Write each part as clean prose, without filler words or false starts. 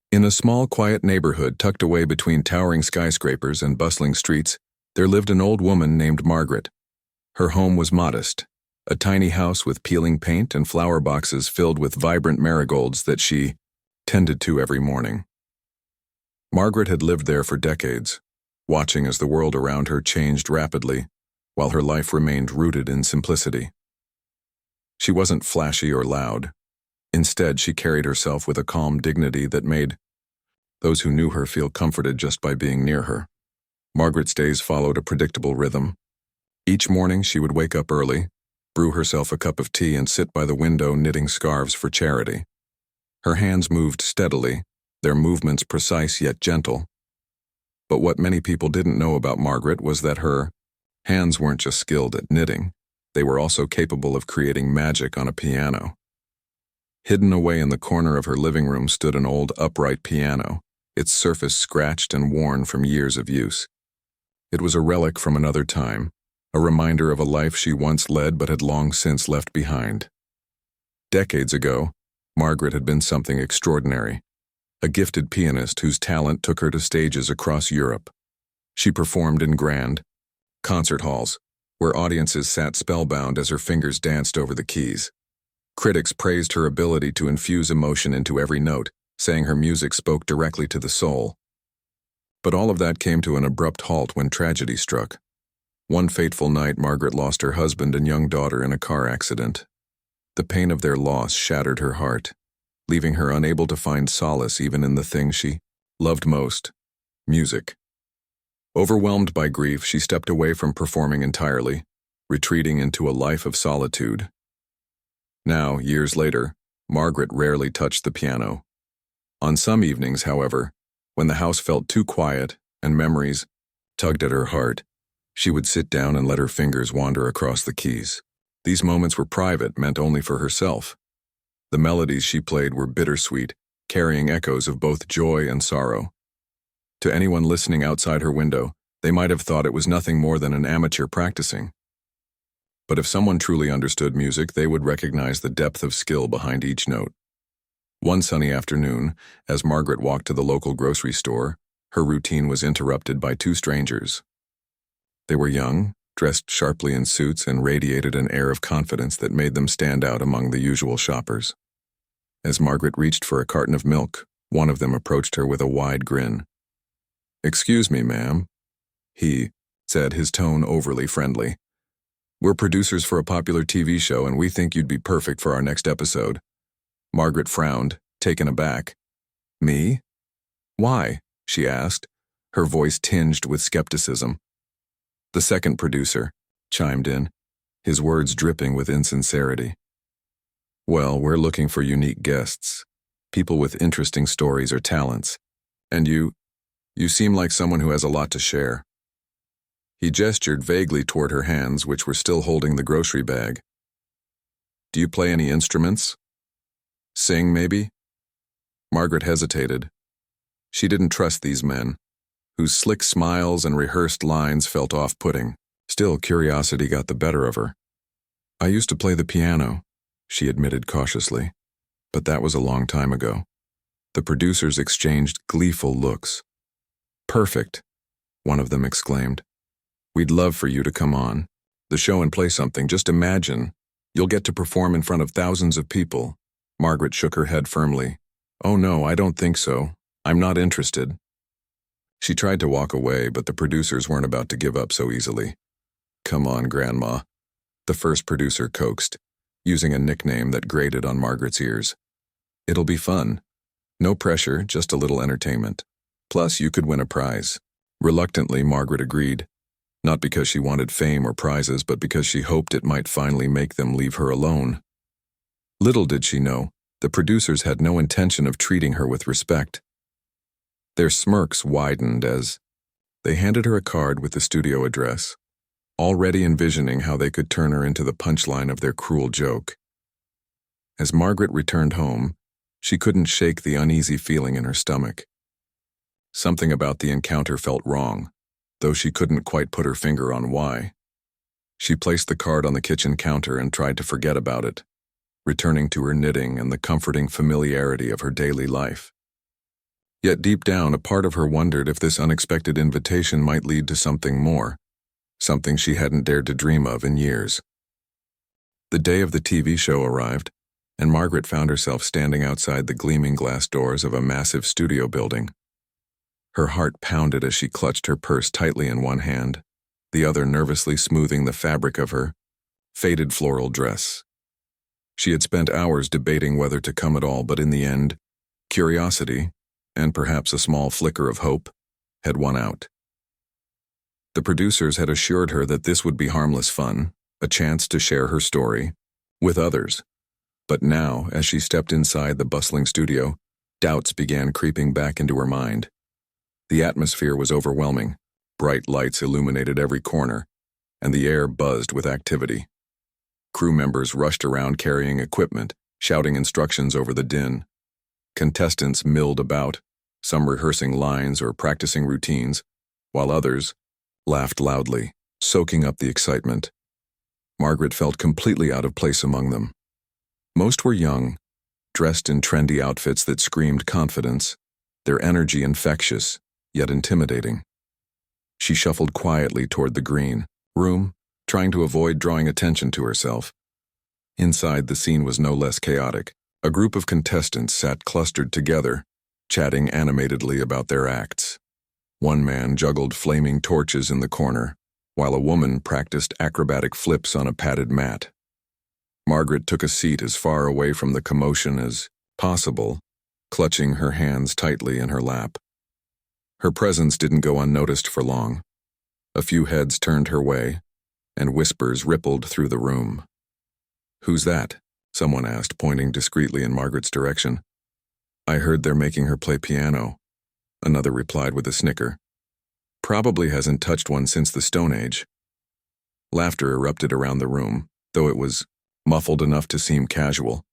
In a small, quiet neighborhood tucked away between towering skyscrapers and bustling streets, there lived an old woman named Margaret. Her home was modest, a tiny house with peeling paint and flower boxes filled with vibrant marigolds that she tended to every morning. Margaret had lived there for decades, watching as the world around her changed rapidly, while her life remained rooted in simplicity. She wasn't flashy or loud. Instead, she carried herself with a calm dignity that made those who knew her feel comforted just by being near her. Margaret's days followed a predictable rhythm. Each morning, she would wake up early, brew herself a cup of tea, and sit by the window knitting scarves for charity. Her hands moved steadily, their movements precise yet gentle. But what many people didn't know about Margaret was that her hands weren't just skilled at knitting, they were also capable of creating magic on a piano. Hidden away in the corner of her living room stood an old upright piano, its surface scratched and worn from years of use. It was a relic from another time, a reminder of a life she once led but had long since left behind. Decades ago, Margaret had been something extraordinary, a gifted pianist whose talent took her to stages across Europe. She performed in grand concert halls, where audiences sat spellbound as her fingers danced over the keys. Critics praised her ability to infuse emotion into every note, saying her music spoke directly to the soul. But all of that came to an abrupt halt when tragedy struck. One fateful night, Margaret lost her husband and young daughter in a car accident. The pain of their loss shattered her heart, leaving her unable to find solace even in the thing she loved most, music. Overwhelmed by grief, she stepped away from performing entirely, retreating into a life of solitude. Now, years later, Margaret rarely touched the piano. On some evenings, however, when the house felt too quiet and memories tugged at her heart, she would sit down and let her fingers wander across the keys. These moments were private, meant only for herself. The melodies she played were bittersweet, carrying echoes of both joy and sorrow. To anyone listening outside her window, they might have thought it was nothing more than an amateur practicing. But if someone truly understood music, they would recognize the depth of skill behind each note. One sunny afternoon, as Margaret walked to the local grocery store, her routine was interrupted by two strangers. They were young, dressed sharply in suits, and radiated an air of confidence that made them stand out among the usual shoppers. As Margaret reached for a carton of milk, one of them approached her with a wide grin. "Excuse me, ma'am," he said, his tone overly friendly. "We're producers for a popular TV show, and we think you'd be perfect for our next episode." Margaret frowned, taken aback. "Me? Why?" she asked, her voice tinged with skepticism. The second producer chimed in, his words dripping with insincerity. "Well, we're looking for unique guests, people with interesting stories or talents. And you seem like someone who has a lot to share." He gestured vaguely toward her hands, which were still holding the grocery bag. "Do you play any instruments? Sing, maybe?" Margaret hesitated. She didn't trust these men, whose slick smiles and rehearsed lines felt off-putting. Still, curiosity got the better of her. "I used to play the piano," she admitted cautiously, "but that was a long time ago." The producers exchanged gleeful looks. "Perfect," one of them exclaimed. "We'd love for you to come on the show and play something. Just imagine, you'll get to perform in front of thousands of people." Margaret shook her head firmly. "Oh no, I don't think so. I'm not interested." She tried to walk away, but the producers weren't about to give up so easily. "Come on, Grandma," the first producer coaxed, using a nickname that grated on Margaret's ears. "It'll be fun. No pressure, just a little entertainment. Plus, you could win a prize." Reluctantly, Margaret agreed, not because she wanted fame or prizes, but because she hoped it might finally make them leave her alone. Little did she know, the producers had no intention of treating her with respect. Their smirks widened as they handed her a card with the studio address, already envisioning how they could turn her into the punchline of their cruel joke. As Margaret returned home, she couldn't shake the uneasy feeling in her stomach. Something about the encounter felt wrong, though she couldn't quite put her finger on why. She placed the card on the kitchen counter and tried to forget about it, returning to her knitting and the comforting familiarity of her daily life. Yet deep down, a part of her wondered if this unexpected invitation might lead to something more, something she hadn't dared to dream of in years. The day of the TV show arrived, and Margaret found herself standing outside the gleaming glass doors of a massive studio building. Her heart pounded as she clutched her purse tightly in one hand, the other nervously smoothing the fabric of her faded floral dress. She had spent hours debating whether to come at all, but in the end, curiosity, and perhaps a small flicker of hope, had won out. The producers had assured her that this would be harmless fun, a chance to share her story with others. But now, as she stepped inside the bustling studio, doubts began creeping back into her mind. The atmosphere was overwhelming. Bright lights illuminated every corner, and the air buzzed with activity. Crew members rushed around carrying equipment, shouting instructions over the din. Contestants milled about, some rehearsing lines or practicing routines, while others laughed loudly, soaking up the excitement. Margaret felt completely out of place among them. Most were young, dressed in trendy outfits that screamed confidence, their energy infectious, yet intimidating. She shuffled quietly toward the green room, trying to avoid drawing attention to herself. Inside, the scene was no less chaotic. A group of contestants sat clustered together, chatting animatedly about their acts. One man juggled flaming torches in the corner, while a woman practiced acrobatic flips on a padded mat. Margaret took a seat as far away from the commotion as possible, clutching her hands tightly in her lap. Her presence didn't go unnoticed for long. A few heads turned her way, and whispers rippled through the room. "Who's that?" someone asked, pointing discreetly in Margaret's direction. "I heard they're making her play piano," another replied with a snicker. "Probably hasn't touched one since the Stone Age." Laughter erupted around the room, though it was muffled enough to seem casual.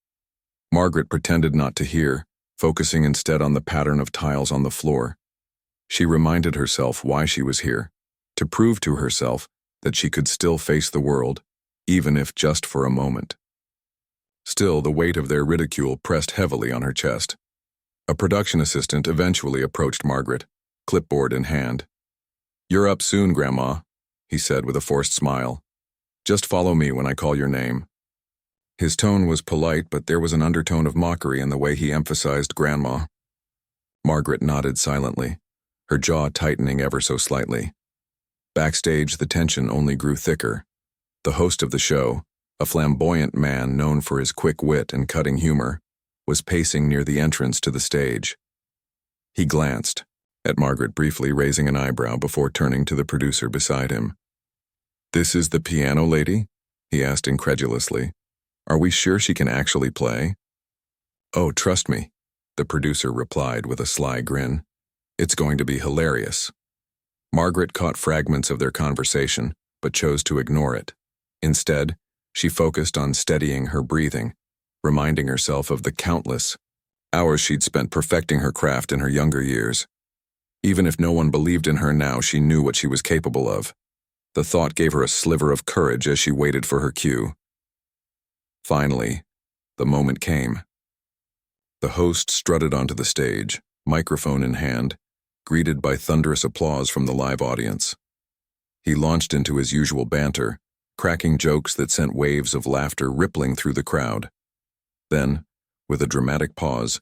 Margaret pretended not to hear, focusing instead on the pattern of tiles on the floor. She reminded herself why she was here, to prove to herself that she could still face the world, even if just for a moment. Still, the weight of their ridicule pressed heavily on her chest. A production assistant eventually approached Margaret, clipboard in hand. "You're up soon, Grandma," he said with a forced smile. "Just follow me when I call your name." His tone was polite, but there was an undertone of mockery in the way he emphasized Grandma. Margaret nodded silently, her jaw tightening ever so slightly. Backstage, the tension only grew thicker. The host of the show, a flamboyant man known for his quick wit and cutting humor, was pacing near the entrance to the stage. He glanced at Margaret briefly, raising an eyebrow before turning to the producer beside him. "This is the piano lady?" he asked incredulously. "Are we sure she can actually play?" "Oh, trust me," the producer replied with a sly grin. "It's going to be hilarious." Margaret caught fragments of their conversation, but chose to ignore it. Instead, she focused on steadying her breathing, reminding herself of the countless hours she'd spent perfecting her craft in her younger years. Even if no one believed in her now, she knew what she was capable of. The thought gave her a sliver of courage as she waited for her cue. Finally, the moment came. The host strutted onto the stage, microphone in hand, greeted by thunderous applause from the live audience. He launched into his usual banter, cracking jokes that sent waves of laughter rippling through the crowd. Then, with a dramatic pause,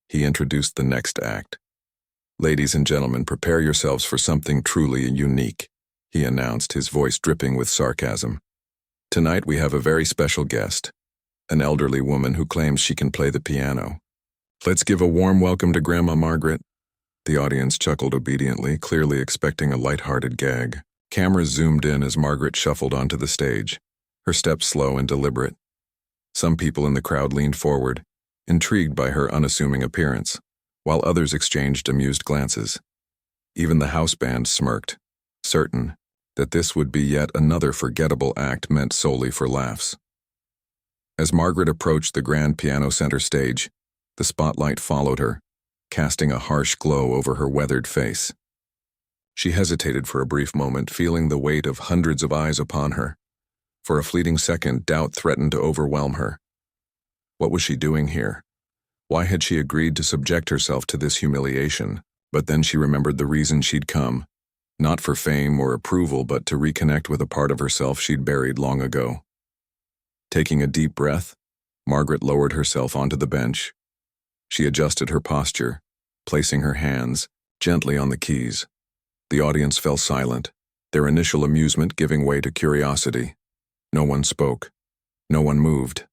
he introduced the next act. "Ladies and gentlemen, prepare yourselves for something truly unique," he announced, his voice dripping with sarcasm. "Tonight we have a very special guest, an elderly woman who claims she can play the piano. Let's give a warm welcome to Grandma Margaret." The audience chuckled obediently, clearly expecting a light-hearted gag. Cameras zoomed in as Margaret shuffled onto the stage, her steps slow and deliberate. Some people in the crowd leaned forward, intrigued by her unassuming appearance, while others exchanged amused glances. Even the house band smirked, certain that this would be yet another forgettable act meant solely for laughs. As Margaret approached the grand piano center stage, the spotlight followed her, casting a harsh glow over her weathered face. She hesitated for a brief moment, feeling the weight of hundreds of eyes upon her. For a fleeting second, doubt threatened to overwhelm her. What was she doing here? Why had she agreed to subject herself to this humiliation? But then she remembered the reason she'd come. Not for fame or approval, but to reconnect with a part of herself she'd buried long ago. Taking a deep breath, Margaret lowered herself onto the bench. She adjusted her posture, placing her hands gently on the keys. The audience fell silent, their initial amusement giving way to curiosity. No one spoke. No one moved.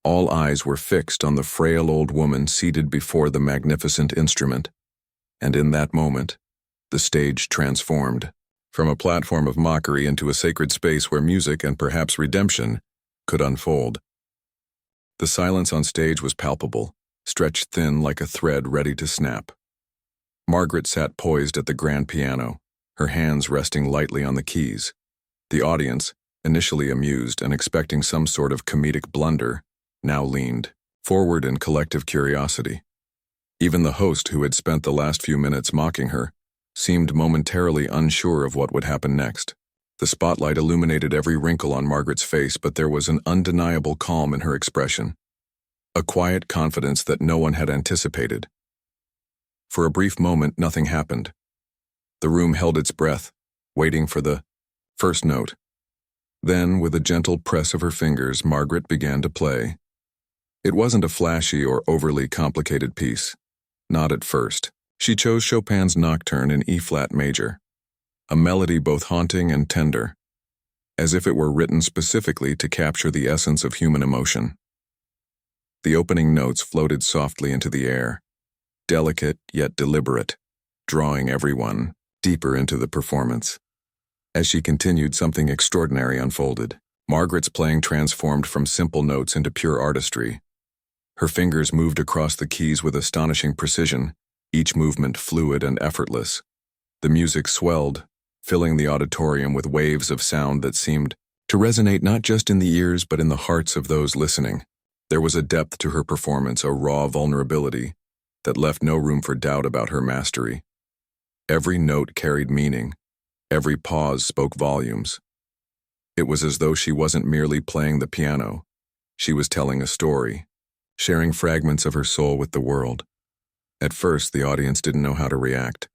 All eyes were fixed on the frail old woman seated before the magnificent instrument. And in that moment, the stage transformed, from a platform of mockery into a sacred space where music and perhaps redemption could unfold. The silence on stage was palpable, stretched thin like a thread ready to snap. Margaret sat poised at the grand piano, her hands resting lightly on the keys. The audience, initially amused and expecting some sort of comedic blunder, now leaned forward in collective curiosity. Even the host, who had spent the last few minutes mocking her, seemed momentarily unsure of what would happen next. The spotlight illuminated every wrinkle on Margaret's face, but there was an undeniable calm in her expression, a quiet confidence that no one had anticipated. For a brief moment, nothing happened. The room held its breath, waiting for the first note. Then, with a gentle press of her fingers, Margaret began to play. It wasn't a flashy or overly complicated piece. Not at first. She chose Chopin's Nocturne in E-flat major, a melody both haunting and tender, as if it were written specifically to capture the essence of human emotion. The opening notes floated softly into the air, delicate yet deliberate, drawing everyone deeper into the performance. As she continued, something extraordinary unfolded. Margaret's playing transformed from simple notes into pure artistry. Her fingers moved across the keys with astonishing precision, each movement fluid and effortless. The music swelled, filling the auditorium with waves of sound that seemed to resonate not just in the ears but in the hearts of those listening. There was a depth to her performance, a raw vulnerability that left no room for doubt about her mastery. Every note carried meaning. Every pause spoke volumes. It was as though she wasn't merely playing the piano. She was telling a story, sharing fragments of her soul with the world. At first, the audience didn't know how to react.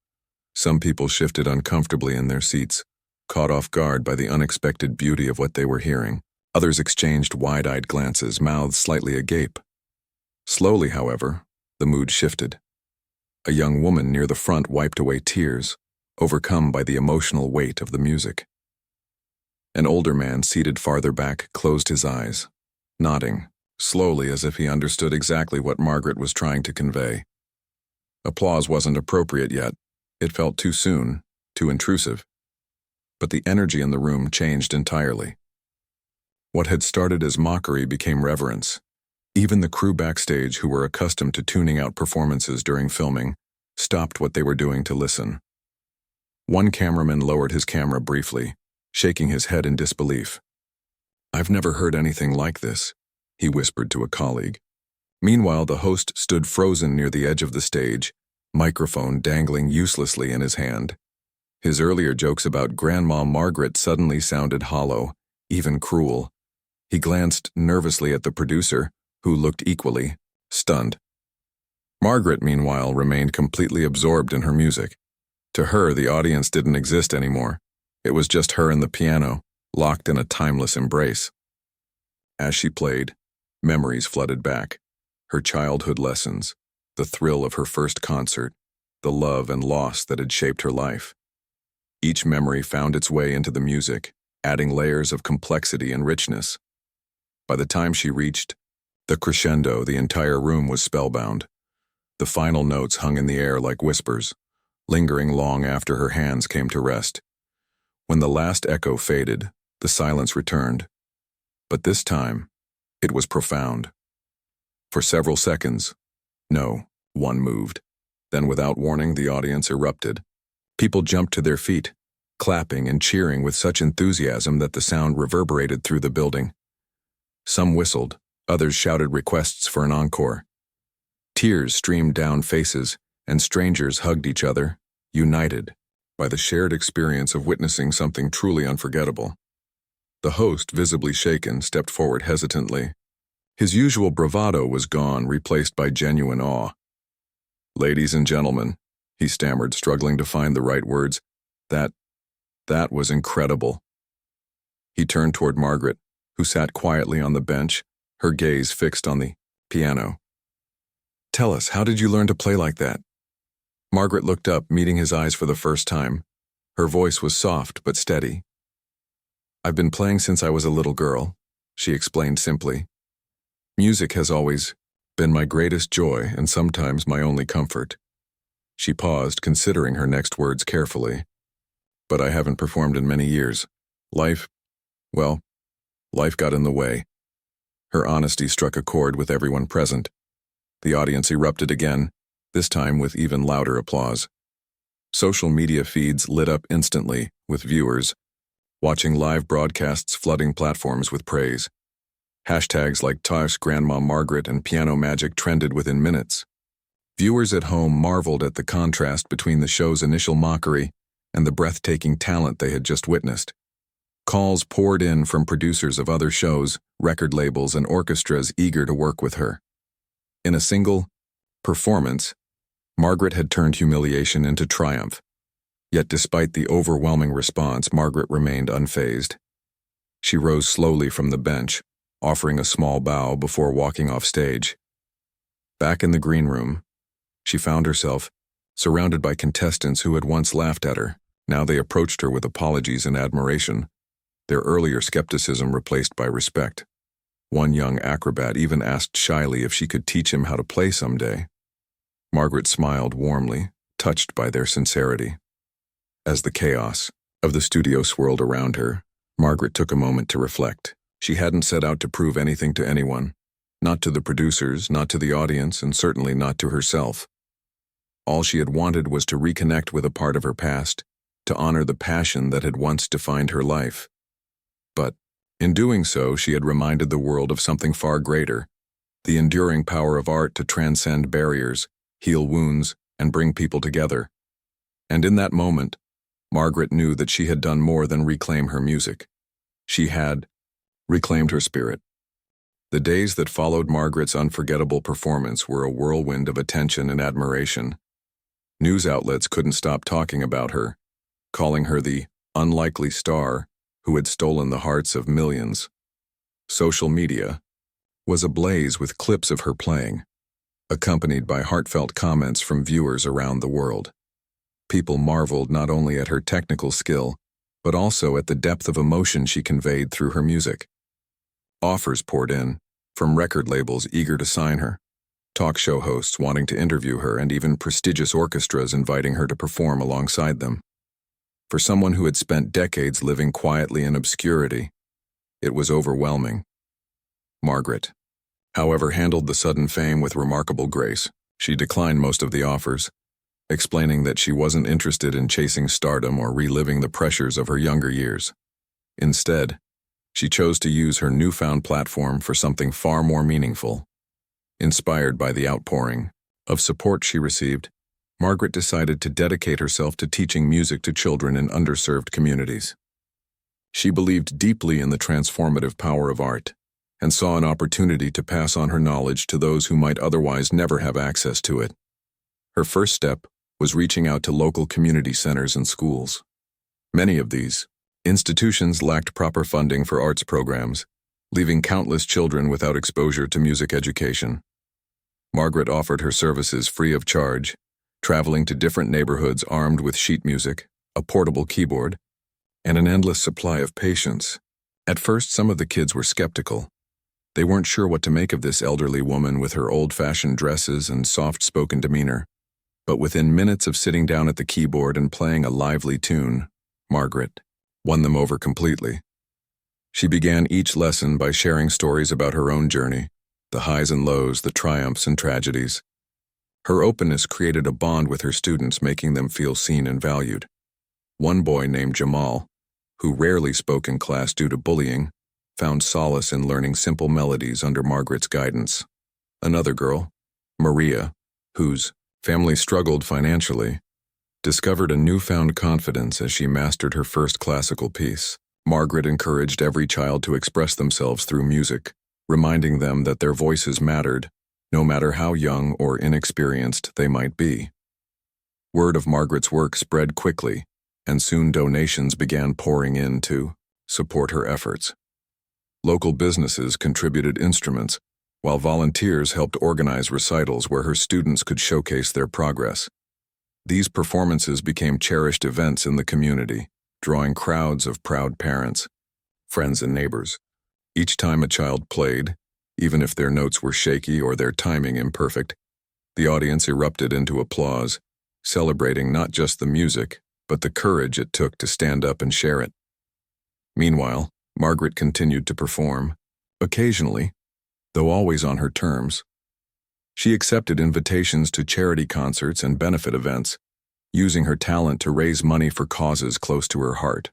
Some people shifted uncomfortably in their seats, caught off guard by the unexpected beauty of what they were hearing. Others exchanged wide-eyed glances, mouths slightly agape. Slowly, however, the mood shifted. A young woman near the front wiped away tears, overcome by the emotional weight of the music. An older man seated farther back closed his eyes, nodding, slowly as if he understood exactly what Margaret was trying to convey. Applause wasn't appropriate yet. It felt too soon, too intrusive. But the energy in the room changed entirely. What had started as mockery became reverence. Even the crew backstage, who were accustomed to tuning out performances during filming, stopped what they were doing to listen. One cameraman lowered his camera briefly, shaking his head in disbelief. "I've never heard anything like this," he whispered to a colleague. Meanwhile, the host stood frozen near the edge of the stage, microphone dangling uselessly in his hand. His earlier jokes about Grandma Margaret suddenly sounded hollow, even cruel. He glanced nervously at the producer, who looked equally stunned. Margaret, meanwhile, remained completely absorbed in her music. To her, the audience didn't exist anymore. It was just her and the piano, locked in a timeless embrace. As she played, memories flooded back. Her childhood lessons, the thrill of her first concert, the love and loss that had shaped her life. Each memory found its way into the music, adding layers of complexity and richness. By the time she reached the crescendo, the entire room was spellbound. The final notes hung in the air like whispers, lingering long after her hands came to rest. When the last echo faded, the silence returned. But this time, it was profound. For several seconds, no one moved. Then, without warning, the audience erupted. People jumped to their feet, clapping and cheering with such enthusiasm that the sound reverberated through the building. Some whistled, others shouted requests for an encore. Tears streamed down faces, and strangers hugged each other, united by the shared experience of witnessing something truly unforgettable. The host, visibly shaken, stepped forward hesitantly. His usual bravado was gone, replaced by genuine awe. "Ladies and gentlemen," he stammered, struggling to find the right words, that was incredible." He turned toward Margaret, who sat quietly on the bench, her gaze fixed on the piano. "Tell us, how did you learn to play like that?" Margaret looked up, meeting his eyes for the first time. Her voice was soft but steady. "I've been playing since I was a little girl," she explained simply. "Music has always been my greatest joy and sometimes my only comfort." She paused, considering her next words carefully. "But I haven't performed in many years. Life got in the way." Her honesty struck a chord with everyone present. The audience erupted again, this time with even louder applause. Social media feeds lit up instantly, with viewers watching live broadcasts flooding platforms with praise. Hashtags like Tosh Grandma Margaret and Piano Magic trended within minutes. Viewers at home marveled at the contrast between the show's initial mockery and the breathtaking talent they had just witnessed. Calls poured in from producers of other shows, record labels, and orchestras eager to work with her. In a single performance, Margaret had turned humiliation into triumph. Yet despite the overwhelming response, Margaret remained unfazed. She rose slowly from the bench, offering a small bow before walking off stage. Back in the green room, she found herself surrounded by contestants who had once laughed at her. Now they approached her with apologies and admiration, their earlier skepticism replaced by respect. One young acrobat even asked shyly if she could teach him how to play someday. Margaret smiled warmly, touched by their sincerity. As the chaos of the studio swirled around her, Margaret took a moment to reflect. She hadn't set out to prove anything to anyone, not to the producers, not to the audience, and certainly not to herself. All she had wanted was to reconnect with a part of her past, to honor the passion that had once defined her life. But, in doing so, she had reminded the world of something far greater, the enduring power of art to transcend barriers, heal wounds, and bring people together. And in that moment, Margaret knew that she had done more than reclaim her music. She had reclaimed her spirit. The days that followed Margaret's unforgettable performance were a whirlwind of attention and admiration. News outlets couldn't stop talking about her, calling her the unlikely star who had stolen the hearts of millions. Social media was ablaze with clips of her playing, accompanied by heartfelt comments from viewers around the world. People marveled not only at her technical skill, but also at the depth of emotion she conveyed through her music. Offers poured in, from record labels eager to sign her, talk show hosts wanting to interview her, and even prestigious orchestras inviting her to perform alongside them. For someone who had spent decades living quietly in obscurity, it was overwhelming. Margaret, however, handled the sudden fame with remarkable grace. She declined most of the offers, explaining that she wasn't interested in chasing stardom or reliving the pressures of her younger years. Instead, she chose to use her newfound platform for something far more meaningful. Inspired by the outpouring of support she received, Margaret decided to dedicate herself to teaching music to children in underserved communities. She believed deeply in the transformative power of art and saw an opportunity to pass on her knowledge to those who might otherwise never have access to it. Her first step was reaching out to local community centers and schools. Many of these institutions lacked proper funding for arts programs, leaving countless children without exposure to music education. Margaret offered her services free of charge, traveling to different neighborhoods armed with sheet music, a portable keyboard, and an endless supply of patience. At first, some of the kids were skeptical. They weren't sure what to make of this elderly woman with her old-fashioned dresses and soft-spoken demeanor. But within minutes of sitting down at the keyboard and playing a lively tune, Margaret won them over completely. She began each lesson by sharing stories about her own journey, the highs and lows, the triumphs and tragedies. Her openness created a bond with her students, making them feel seen and valued. One boy named Jamal, who rarely spoke in class due to bullying, found solace in learning simple melodies under Margaret's guidance. Another girl, Maria, whose family struggled financially, discovered a newfound confidence as she mastered her first classical piece. Margaret encouraged every child to express themselves through music, reminding them that their voices mattered, no matter how young or inexperienced they might be. Word of Margaret's work spread quickly, and soon donations began pouring in to support her efforts. Local businesses contributed instruments, while volunteers helped organize recitals where her students could showcase their progress. These performances became cherished events in the community, drawing crowds of proud parents, friends, and neighbors. Each time a child played, even if their notes were shaky or their timing imperfect, the audience erupted into applause, celebrating not just the music, but the courage it took to stand up and share it. Meanwhile, Margaret continued to perform, occasionally, though always on her terms. She accepted invitations to charity concerts and benefit events, using her talent to raise money for causes close to her heart.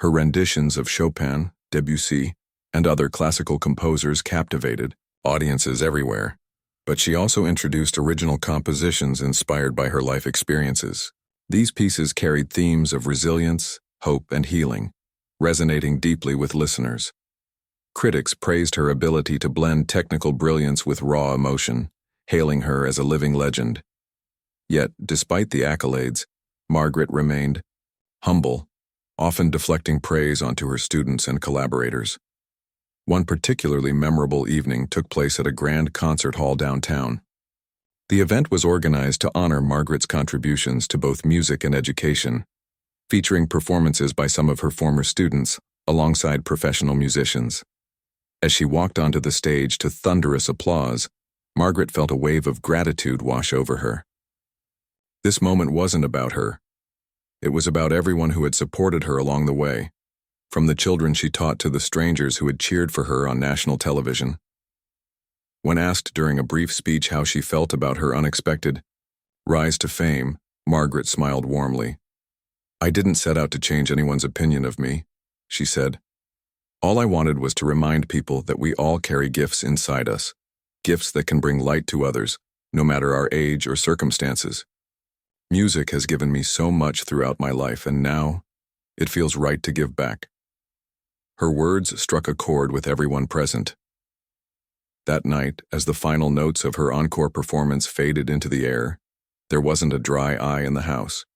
Her renditions of Chopin, Debussy, and other classical composers captivated audiences everywhere, but she also introduced original compositions inspired by her life experiences. These pieces carried themes of resilience, hope, and healing, resonating deeply with listeners. Critics praised her ability to blend technical brilliance with raw emotion, hailing her as a living legend. Yet, despite the accolades, Margaret remained humble, often deflecting praise onto her students and collaborators. One particularly memorable evening took place at a grand concert hall downtown. The event was organized to honor Margaret's contributions to both music and education, featuring performances by some of her former students alongside professional musicians. As she walked onto the stage to thunderous applause, Margaret felt a wave of gratitude wash over her. This moment wasn't about her. It was about everyone who had supported her along the way, from the children she taught to the strangers who had cheered for her on national television. When asked during a brief speech how she felt about her unexpected rise to fame, Margaret smiled warmly. "I didn't set out to change anyone's opinion of me," she said. "All I wanted was to remind people that we all carry gifts inside us, gifts that can bring light to others, no matter our age or circumstances. Music has given me so much throughout my life, and now it feels right to give back." Her words struck a chord with everyone present. That night, as the final notes of her encore performance faded into the air, there wasn't a dry eye in the house.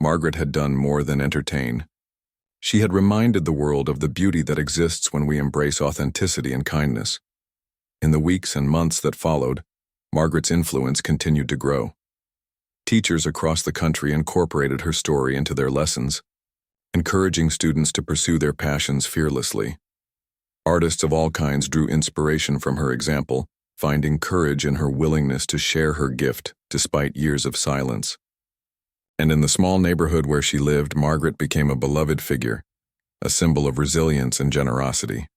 Margaret had done more than entertain. She had reminded the world of the beauty that exists when we embrace authenticity and kindness. In the weeks and months that followed, Margaret's influence continued to grow. Teachers across the country incorporated her story into their lessons, encouraging students to pursue their passions fearlessly. Artists of all kinds drew inspiration from her example, finding courage in her willingness to share her gift despite years of silence. And in the small neighborhood where she lived, Margaret became a beloved figure, a symbol of resilience and generosity.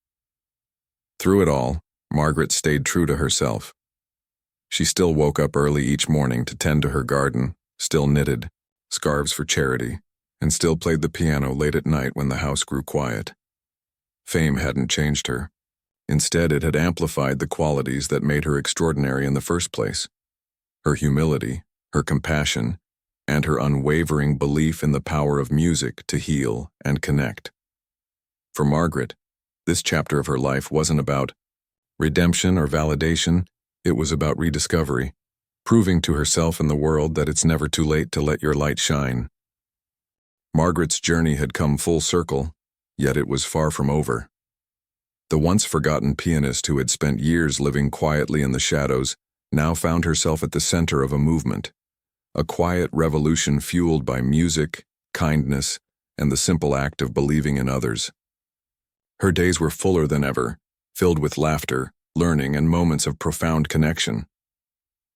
Through it all, Margaret stayed true to herself. She still woke up early each morning to tend to her garden, still knitted scarves for charity, and still played the piano late at night when the house grew quiet. Fame hadn't changed her. Instead, it had amplified the qualities that made her extraordinary in the first place: her humility, her compassion, and her unwavering belief in the power of music to heal and connect. For Margaret, this chapter of her life wasn't about redemption or validation. It was about rediscovery, proving to herself and the world that it's never too late to let your light shine. Margaret's journey had come full circle, yet it was far from over. The once forgotten pianist who had spent years living quietly in the shadows now found herself at the center of a movement, a quiet revolution fueled by music, kindness, and the simple act of believing in others. Her days were fuller than ever, filled with laughter, learning, and moments of profound connection.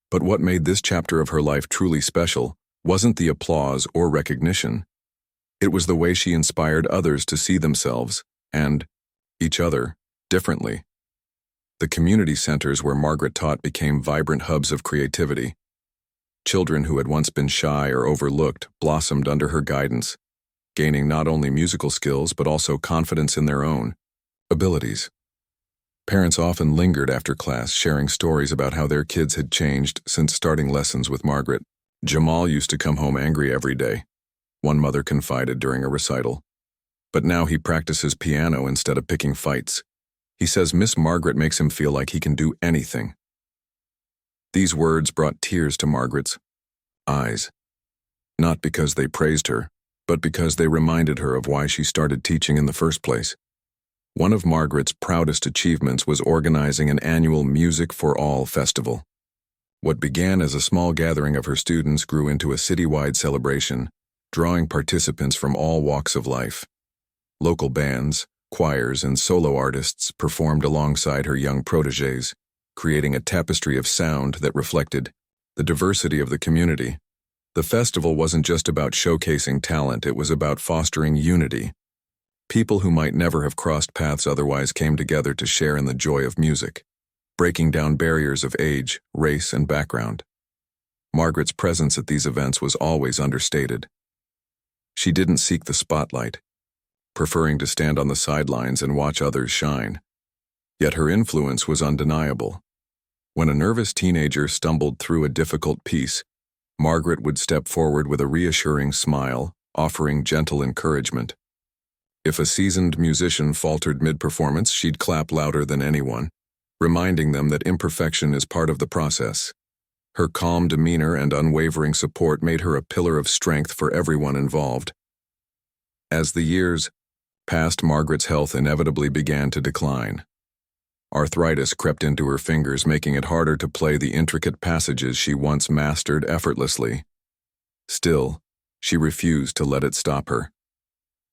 But what made this chapter of her life truly special wasn't the applause or recognition. It was the way she inspired others to see themselves, and each other, differently. The community centers where Margaret taught became vibrant hubs of creativity. Children who had once been shy or overlooked blossomed under her guidance, gaining not only musical skills but also confidence in their own abilities. Parents often lingered after class, sharing stories about how their kids had changed since starting lessons with Margaret. Jamal used to come home angry every day, one mother confided during a recital. But now he practices piano instead of picking fights. He says Miss Margaret makes him feel like he can do anything. These words brought tears to Margaret's eyes, not because they praised her, but because they reminded her of why she started teaching in the first place. One of Margaret's proudest achievements was organizing an annual Music for All festival. What began as a small gathering of her students grew into a citywide celebration, drawing participants from all walks of life. Local bands, choirs, and solo artists performed alongside her young protégés, creating a tapestry of sound that reflected the diversity of the community. The festival wasn't just about showcasing talent, it was about fostering unity. People who might never have crossed paths otherwise came together to share in the joy of music, breaking down barriers of age, race, and background. Margaret's presence at these events was always understated. She didn't seek the spotlight, preferring to stand on the sidelines and watch others shine. Yet her influence was undeniable. When a nervous teenager stumbled through a difficult piece, Margaret would step forward with a reassuring smile, offering gentle encouragement. If a seasoned musician faltered mid-performance, she'd clap louder than anyone, reminding them that imperfection is part of the process. Her calm demeanor and unwavering support made her a pillar of strength for everyone involved. As the years passed, Margaret's health inevitably began to decline. Arthritis crept into her fingers, making it harder to play the intricate passages she once mastered effortlessly. Still, she refused to let it stop her.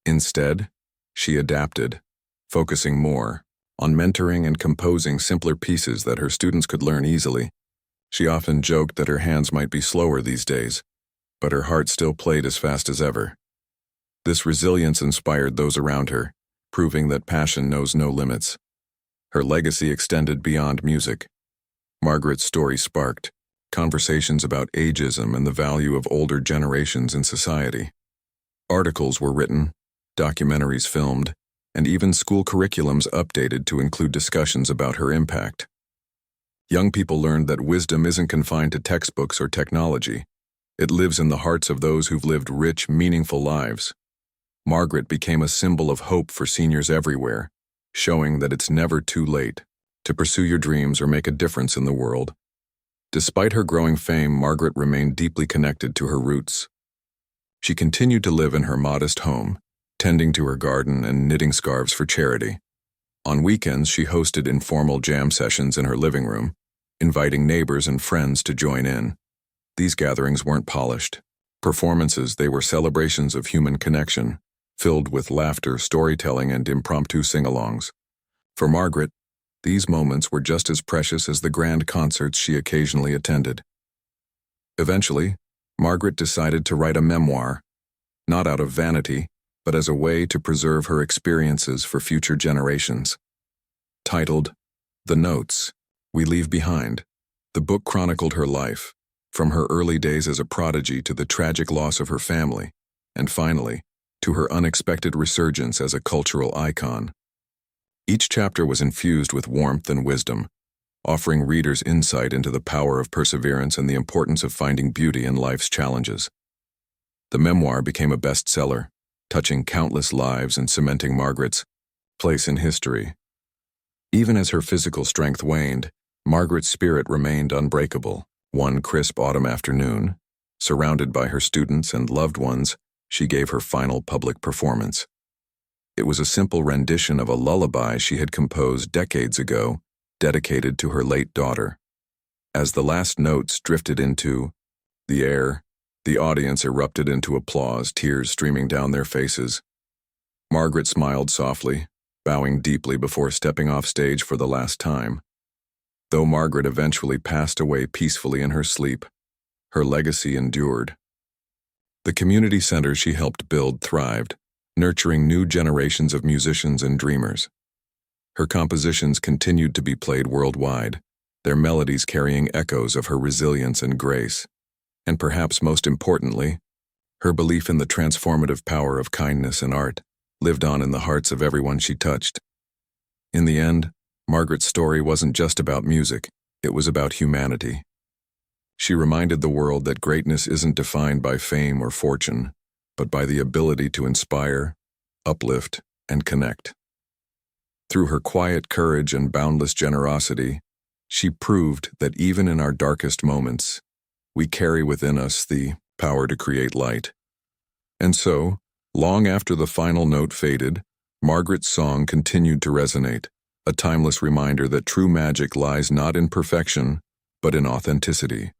Instead, she adapted, focusing more on mentoring and composing simpler pieces that her students could learn easily. She often joked that her hands might be slower these days, but her heart still played as fast as ever. This resilience inspired those around her, proving that passion knows no limits. Her legacy extended beyond music. Margaret's story sparked conversations about ageism and the value of older generations in society. Articles were written, documentaries filmed, and even school curriculums updated to include discussions about her impact. Young people learned that wisdom isn't confined to textbooks or technology. It lives in the hearts of those who've lived rich, meaningful lives. Margaret became a symbol of hope for seniors everywhere, showing that it's never too late to pursue your dreams or make a difference in the world. Despite her growing fame, Margaret remained deeply connected to her roots. She continued to live in her modest home, tending to her garden and knitting scarves for charity. On weekends, she hosted informal jam sessions in her living room, inviting neighbors and friends to join in. These gatherings weren't polished performances, they were celebrations of human connection, filled with laughter, storytelling, and impromptu sing-alongs. For Margaret, these moments were just as precious as the grand concerts she occasionally attended. Eventually, Margaret decided to write a memoir, not out of vanity, but as a way to preserve her experiences for future generations. Titled, The Notes We Leave Behind, the book chronicled her life, from her early days as a prodigy to the tragic loss of her family, and finally, to her unexpected resurgence as a cultural icon. Each chapter was infused with warmth and wisdom, offering readers insight into the power of perseverance and the importance of finding beauty in life's challenges. The memoir became a bestseller, touching countless lives and cementing Margaret's place in history. Even as her physical strength waned, Margaret's spirit remained unbreakable. One crisp autumn afternoon, surrounded by her students and loved ones, she gave her final public performance. It was a simple rendition of a lullaby she had composed decades ago, dedicated to her late daughter. As the last notes drifted into the air, the audience erupted into applause, tears streaming down their faces. Margaret smiled softly, bowing deeply before stepping off stage for the last time. Though Margaret eventually passed away peacefully in her sleep, her legacy endured. The community center she helped build thrived, nurturing new generations of musicians and dreamers. Her compositions continued to be played worldwide, their melodies carrying echoes of her resilience and grace. And perhaps most importantly, her belief in the transformative power of kindness and art lived on in the hearts of everyone she touched. In the end, Margaret's story wasn't just about music, it was about humanity. She reminded the world that greatness isn't defined by fame or fortune, but by the ability to inspire, uplift, and connect. Through her quiet courage and boundless generosity, she proved that even in our darkest moments, we carry within us the power to create light. And so, long after the final note faded, Margaret's song continued to resonate, a timeless reminder that true magic lies not in perfection, but in authenticity.